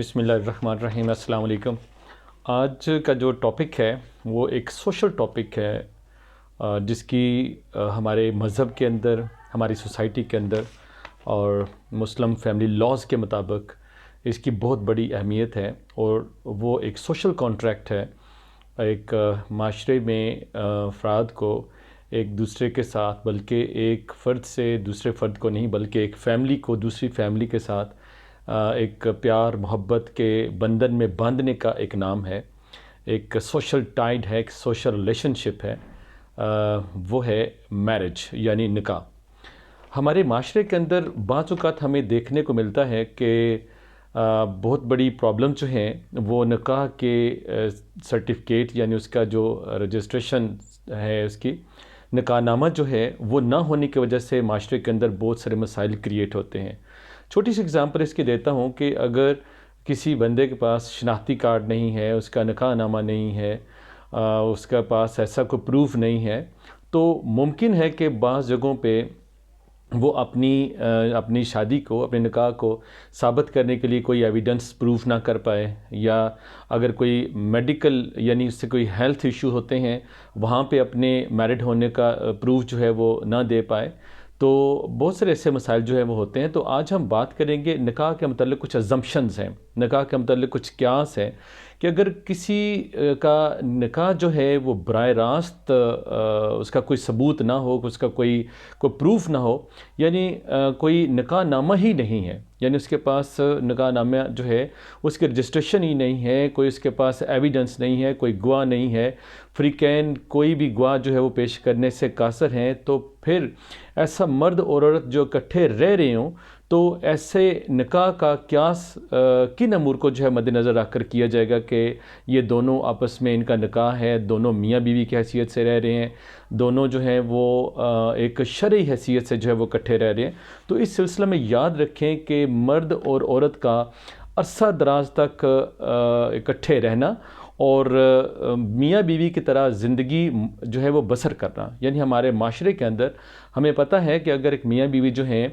بسم اللہ الرحمن الرحیم۔ السلام علیکم۔ آج کا جو ٹاپک ہے وہ ایک سوشل ٹاپک ہے، جس کی ہمارے مذہب کے اندر، ہماری سوسائٹی کے اندر اور مسلم فیملی لاز کے مطابق اس کی بہت بڑی اہمیت ہے، اور وہ ایک سوشل کانٹریکٹ ہے۔ ایک معاشرے میں افراد کو ایک دوسرے کے ساتھ، بلکہ ایک فرد سے دوسرے فرد کو نہیں، بلکہ ایک فیملی کو دوسری فیملی کے ساتھ ایک پیار محبت کے بندھن میں باندھنے کا ایک نام ہے، ایک سوشل ٹائڈ ہے، ایک سوشل ریلیشن شپ ہے، وہ ہے میرج یعنی نکاح۔ ہمارے معاشرے کے اندر بعض اوقات ہمیں دیکھنے کو ملتا ہے کہ بہت بڑی پرابلم جو ہیں وہ نکاح کے سرٹیفکیٹ یعنی اس کا جو رجسٹریشن ہے، اس کی نکاح نامہ جو ہے وہ نہ ہونے کی وجہ سے معاشرے کے اندر بہت سارے مسائل کریٹ ہوتے ہیں۔ چھوٹی سی اگزامپل اس کی دیتا ہوں کہ اگر کسی بندے کے پاس شناختی کارڈ نہیں ہے، اس کا نکاح نامہ نہیں ہے، اس کے پاس ایسا کوئی پروف نہیں ہے، تو ممکن ہے کہ بعض جگہوں پہ وہ اپنی شادی کو، اپنے نکاح کو ثابت کرنے کے لیے کوئی ایویڈنس پروف نہ کر پائے، یا اگر کوئی میڈیکل یعنی اس سے کوئی ہیلتھ ایشو ہوتے ہیں وہاں پہ اپنے میرڈ ہونے کا پروف جو ہے وہ نہ دے پائے، تو بہت سارے ایسے مسائل جو ہیں وہ ہوتے ہیں۔ تو آج ہم بات کریں گے نکاح کے متعلق کچھ اسمپشنز ہیں، نکاح کے متعلق کچھ قیاس ہیں کہ اگر کسی کا نکاح جو ہے وہ براہ راست اس کا کوئی ثبوت نہ ہو، اس کا کوئی پروف نہ ہو، یعنی کوئی نکاح نامہ ہی نہیں ہے، یعنی اس کے پاس نکاح نامہ جو ہے اس کے رجسٹریشن ہی نہیں ہے، کوئی اس کے پاس ایویڈنس نہیں ہے، کوئی گواہ نہیں ہے، فریقین کوئی بھی گواہ جو ہے وہ پیش کرنے سے قاصر ہیں، تو پھر ایسا مرد اور عورت جو اکٹھے رہ رہے ہوں تو ایسے نکاح کا قیاس کن امور کو جو ہے مد نظر رکھ کر کیا جائے گا کہ یہ دونوں آپس میں ان کا نکاح ہے، دونوں میاں بیوی کی حیثیت سے رہ رہے ہیں، دونوں جو ہیں وہ ایک شرعی حیثیت سے جو ہے وہ اکٹھے رہ رہے ہیں۔ تو اس سلسلے میں یاد رکھیں کہ مرد اور عورت کا عرصہ دراز تک اکٹھے رہنا اور میاں بیوی کی طرح زندگی جو ہے وہ بسر کرنا، یعنی ہمارے معاشرے کے اندر ہمیں پتہ ہے کہ اگر ایک میاں بیوی جو ہیں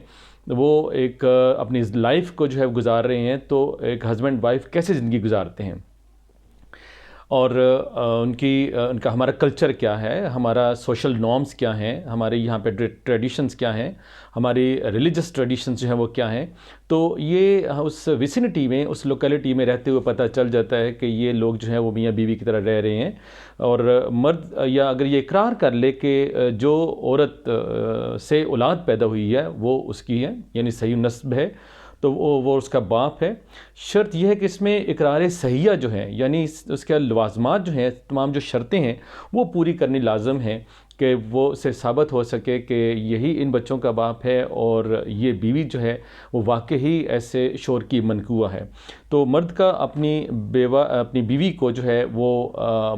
وہ ایک اپنی لائف کو جو ہے گزار رہے ہیں، تو ایک ہسبینڈ وائف کیسے زندگی گزارتے ہیں، اور ان کا ہمارا کلچر کیا ہے، ہمارا سوشل نارمز کیا ہیں، ہمارے یہاں پہ ٹریڈیشنز کیا ہیں، ہماری ریلیجس ٹریڈیشنز جو ہیں وہ کیا ہیں، تو یہ اس ویسینٹی میں، اس لوکیلٹی میں رہتے ہوئے پتہ چل جاتا ہے کہ یہ لوگ جو ہیں وہ میاں بیوی کی طرح رہ رہے ہیں۔ اور مرد یا اگر یہ اقرار کر لے کہ جو عورت سے اولاد پیدا ہوئی ہے وہ اس کی ہے، یعنی صحیح نسب ہے، تو وہ اس کا باپ ہے، شرط یہ ہے کہ اس میں اقرار صحیحہ جو ہے، یعنی اس کے لوازمات جو ہیں، تمام جو شرطیں ہیں وہ پوری کرنی لازم ہیں کہ وہ اسے ثابت ہو سکے کہ یہی ان بچوں کا باپ ہے اور یہ بیوی جو ہے وہ واقعی ایسے شوہر کی منکوہ ہے۔ تو مرد کا اپنی بیوی کو جو ہے وہ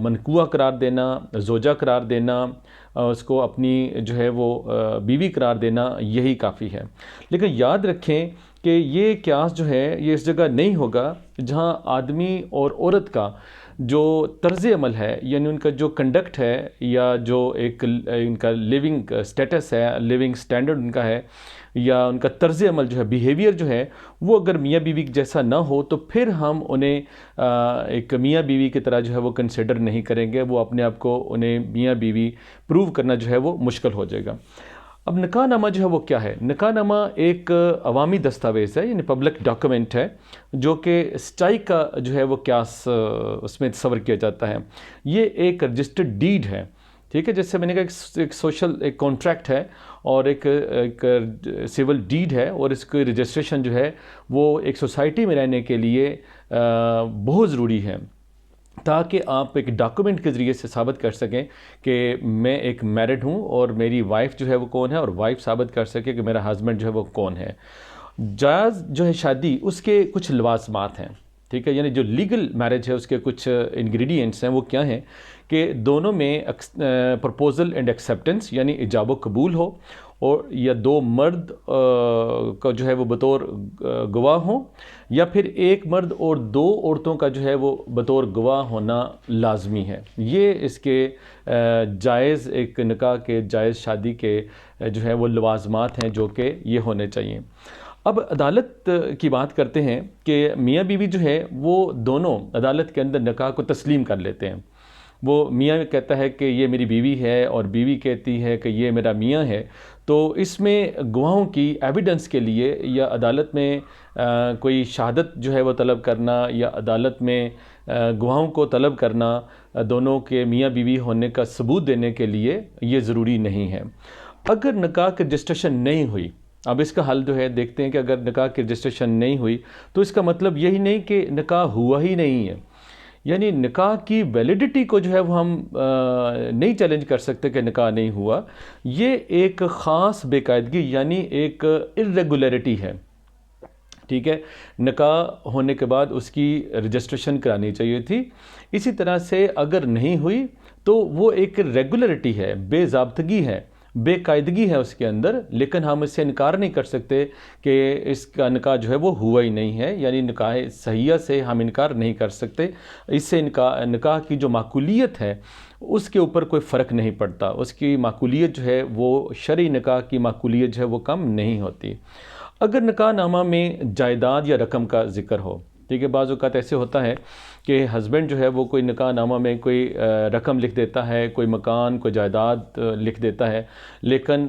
منکوہ قرار دینا، زوجہ قرار دینا، اس کو اپنی جو ہے وہ بیوی قرار دینا، یہی کافی ہے۔ لیکن یاد رکھیں کہ یہ قیاس جو ہے یہ اس جگہ نہیں ہوگا جہاں آدمی اور عورت کا جو طرز عمل ہے، یعنی ان کا جو کنڈکٹ ہے، یا جو ایک ان کا لیونگ سٹیٹس ہے، لیونگ سٹینڈرڈ ان کا ہے، یا ان کا طرز عمل جو ہے، بیہیویئر جو ہے، وہ اگر میاں بیوی جیسا نہ ہو تو پھر ہم انہیں ایک میاں بیوی کی طرح جو ہے وہ کنسیڈر نہیں کریں گے، وہ اپنے آپ کو انہیں میاں بیوی پروو کرنا جو ہے وہ مشکل ہو جائے گا۔ اب نکاح نامہ جو ہے وہ کیا ہے؟ نکاح نامہ ایک عوامی دستاویز ہے، یعنی پبلک ڈاکومنٹ ہے، جو کہ سچائی کا جو ہے وہ قیاس اس میں تصور کیا جاتا ہے۔ یہ ایک رجسٹرڈ ڈیڈ ہے، ٹھیک ہے، جیسے میں نے کہا ایک سوشل ایک کانٹریکٹ ہے اور ایک سول ڈیڈ ہے، اور اس کی رجسٹریشن جو ہے وہ ایک سوسائٹی میں رہنے کے لیے بہت ضروری ہے، تاکہ آپ ایک ڈاکومنٹ کے ذریعے سے ثابت کر سکیں کہ میں ایک میرڈ ہوں اور میری وائف جو ہے وہ کون ہے، اور وائف ثابت کر سکے کہ میرا ہسبینڈ جو ہے وہ کون ہے۔ جائز جو ہے شادی، اس کے کچھ لوازمات ہیں، ٹھیک ہے، یعنی جو لیگل میرج ہے اس کے کچھ انگریڈینٹس ہیں، وہ کیا ہیں کہ دونوں میں پرپوزل اینڈ ایکسیپٹنس یعنی ایجاب و قبول ہو، اور یا دو مرد کا جو ہے وہ بطور گواہ ہوں، یا پھر ایک مرد اور دو عورتوں کا جو ہے وہ بطور گواہ ہونا لازمی ہے۔ یہ اس کے جائز ایک نکاح کے، جائز شادی کے جو ہے وہ لوازمات ہیں جو کہ یہ ہونے چاہیے۔ اب عدالت کی بات کرتے ہیں کہ میاں بیوی جو ہے وہ دونوں عدالت کے اندر نکاح کو تسلیم کر لیتے ہیں. وہ میاں کہتا ہے کہ یہ میری بیوی ہے اور بیوی کہتی ہے کہ یہ میرا میاں ہے. تو اس میں گواہوں کی ایویڈنس کے لیے یا عدالت میں کوئی شہادت جو ہے وہ طلب کرنا یا عدالت میں گواہوں کو طلب کرنا دونوں کے میاں بیوی ہونے کا ثبوت دینے کے لیے یہ ضروری نہیں ہے. اگر نکاح کی رجسٹریشن نہیں ہوئی، اب اس کا حل جو ہے دیکھتے ہیں کہ اگر نکاح کی رجسٹریشن نہیں ہوئی تو اس کا مطلب یہی نہیں کہ نکاح ہوا ہی نہیں ہے. یعنی نکاح کی ویلیڈیٹی کو جو ہے وہ ہم نہیں چیلنج کر سکتے کہ نکاح نہیں ہوا. یہ ایک خاص بے قاعدگی یعنی ایک irregularity ہے. ٹھیک ہے، نکاح ہونے کے بعد اس کی رجسٹریشن کرانی چاہیے تھی. اسی طرح سے اگر نہیں ہوئی تو وہ ایک ریگولرٹی ہے، بے ضابطگی ہے، بے قاعدگی ہے اس کے اندر، لیکن ہم اس سے انکار نہیں کر سکتے کہ اس کا نکاح جو ہے وہ ہوا ہی نہیں ہے. یعنی نکاح صحیحہ سے ہم انکار نہیں کر سکتے. اس سے نکاح کی جو معقولیت ہے اس کے اوپر کوئی فرق نہیں پڑتا. اس کی معقولیت جو ہے وہ شرعی نکاح کی معقولیت جو ہے وہ کم نہیں ہوتی. اگر نکاح نامہ میں جائیداد یا رقم کا ذکر ہو، ٹھیک ہے، بعض اوقات ایسے ہوتا ہے کہ ہسبینڈ جو ہے وہ کوئی نکاح نامہ میں کوئی رقم لکھ دیتا ہے، کوئی مکان، کوئی جائیداد لکھ دیتا ہے، لیکن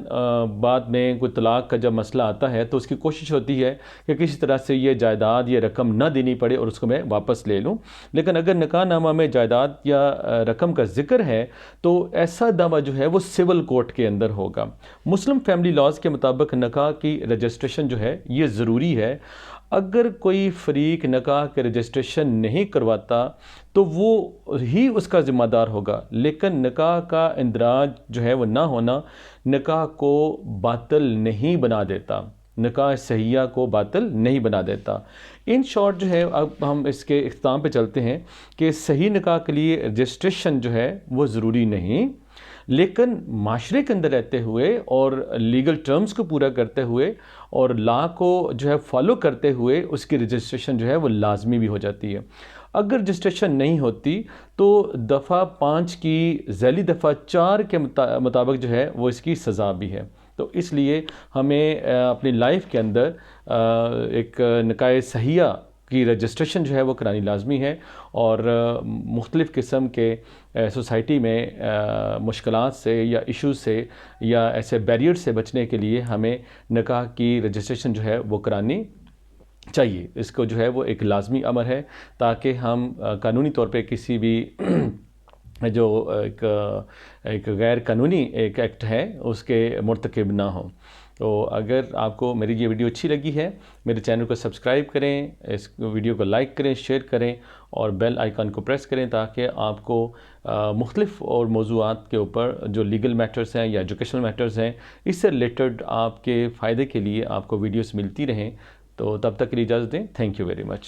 بعد میں کوئی طلاق کا جب مسئلہ آتا ہے تو اس کی کوشش ہوتی ہے کہ کسی طرح سے یہ جائیداد یہ رقم نہ دینی پڑے اور اس کو میں واپس لے لوں. لیکن اگر نکاح نامہ میں جائیداد یا رقم کا ذکر ہے تو ایسا دعویٰ جو ہے وہ سول کورٹ کے اندر ہوگا. مسلم فیملی لاز کے مطابق نکاح کی رجسٹریشن جو ہے یہ ضروری ہے. اگر کوئی فریق نکاح کے رجسٹریشن نہیں کرواتا تو وہ ہی اس کا ذمہ دار ہوگا، لیکن نکاح کا اندراج جو ہے وہ نہ ہونا نکاح کو باطل نہیں بنا دیتا، نکاح صحیحہ کو باطل نہیں بنا دیتا. ان شارٹ جو ہے اب ہم اس کے اختتام پہ چلتے ہیں کہ صحیح نکاح کے لیے رجسٹریشن جو ہے وہ ضروری نہیں، لیکن معاشرے کے اندر رہتے ہوئے اور لیگل ٹرمز کو پورا کرتے ہوئے اور لا کو جو ہے فالو کرتے ہوئے اس کی رجسٹریشن جو ہے وہ لازمی بھی ہو جاتی ہے. اگر رجسٹریشن نہیں ہوتی تو دفعہ 5 کی ذیلی دفعہ 4 کے مطابق جو ہے وہ اس کی سزا بھی ہے. تو اس لیے ہمیں اپنی لائف کے اندر ایک نکاح صحیحہ کی رجسٹریشن جو ہے وہ کرانی لازمی ہے. اور مختلف قسم کے سوسائٹی میں مشکلات سے یا ایشوز سے یا ایسے بیریئر سے بچنے کے لیے ہمیں نکاح کی رجسٹریشن جو ہے وہ کرانی چاہیے. اس کو جو ہے وہ ایک لازمی امر ہے تاکہ ہم قانونی طور پہ کسی بھی جو ایک غیر قانونی ایک ایکٹ ہے اس کے مرتکب نہ ہوں. تو اگر آپ کو میری یہ ویڈیو اچھی لگی ہے میرے چینل کو سبسکرائب کریں، اس ویڈیو کو لائک کریں، شیئر کریں اور بیل آئیکن کو پریس کریں تاکہ آپ کو مختلف اور موضوعات کے اوپر جو لیگل میٹرز ہیں یا ایجوکیشنل میٹرز ہیں اس سے ریلیٹڈ آپ کے فائدے کے لیے آپ کو ویڈیوز ملتی رہیں. تو تب تک کے لیے اجازت دیں. Thank you very much.